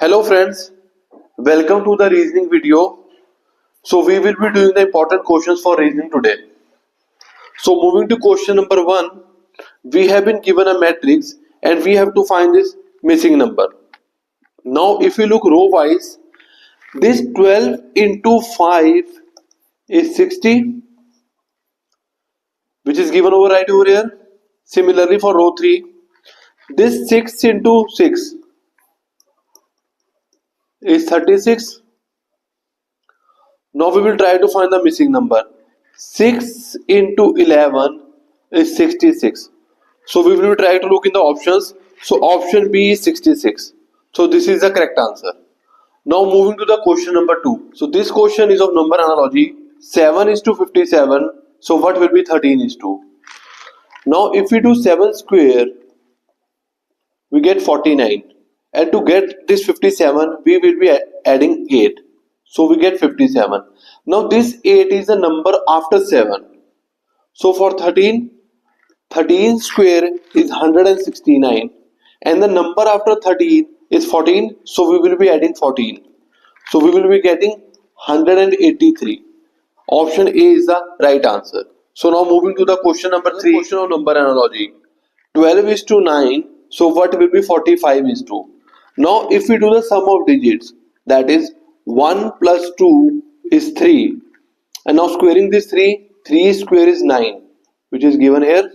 Hello friends, welcome to the reasoning video. So we will be doing the important questions for reasoning today. So moving to question number 1, we have been given a matrix and we have to find this missing number. Now if you look row wise, this 12 into 5 is 60, which is given over right over here. Similarly for row 3, this 6 into 6 is 36. Now we will try to find the missing number. 6 into 11 is 66. So we will try to look in the options. So option B is 66. So this is the correct answer. Now moving to the question number 2. So this question is of number analogy. 7 is to 57. So what will be 13 is to? Now if we do 7 square, we get 49. And to get this 57, we will be adding 8. So we get 57. Now this 8 is the number after 7. So for 13 square is 169. And the number after 13 is 14. So we will be adding 14. So we will be getting 183. Option A is the right answer. So now moving to the question number 3. Question of number analogy. 12 is to 9. So what will be 45 is to? Now if we do the sum of digits, that is 1 plus 2 is 3. And now squaring this 3 square is 9, which is given here.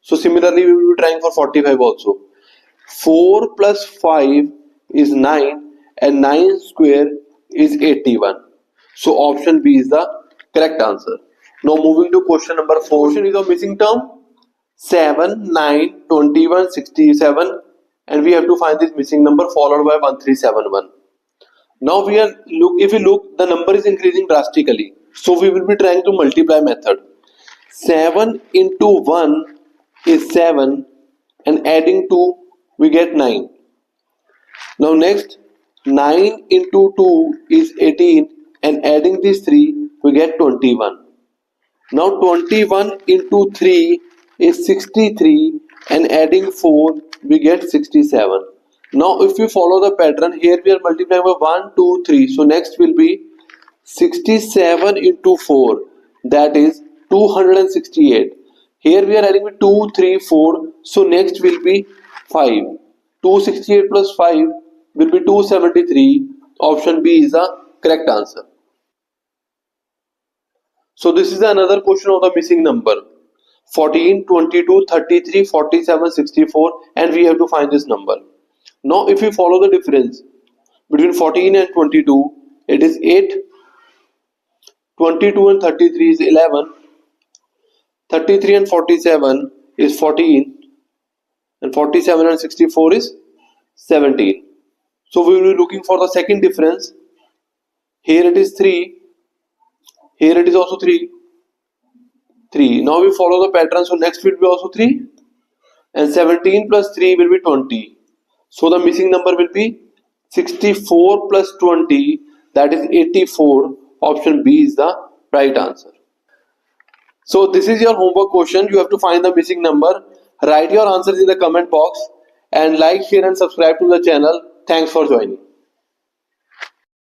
So similarly we will be trying for 45 also. 4 plus 5 is 9 and 9 square is 81. So option B is the correct answer. Now moving to question number 4. Question is of missing term. 7, 9, 21, 67. And we have to find this missing number followed by 1371. Now if we look, the number is increasing drastically. So we will be trying to multiply method. 7 into 1 is 7 and adding 2 we get 9. Now next 9 into 2 is 18 and adding this 3 we get 21. Now 21 into 3 is 63 and adding 4 we get 67. Now if we follow the pattern, here we are multiplying by 1, 2, 3. So next will be 67 into 4, that is 268. Here we are adding with 2, 3, 4. So next will be 5. 268 plus 5 will be 273. Option B is the correct answer. So this is another question of the missing number. 14, 22, 33, 47, 64, and we have to find this number. Now if we follow the difference between 14 and 22, it is 8. 22 and 33 is 11. 33 and 47 is 14. And 47 and 64 is 17. So we will be looking for the second difference. Here it is 3. Here it is also 3. 3. Now we follow the pattern. So next will be also 3. And 17 plus 3 will be 20. So the missing number will be 64 plus 20, that is 84. Option B is the right answer. So this is your homework question. You have to find the missing number. Write your answers in the comment box and like, share and subscribe to the channel. Thanks for joining.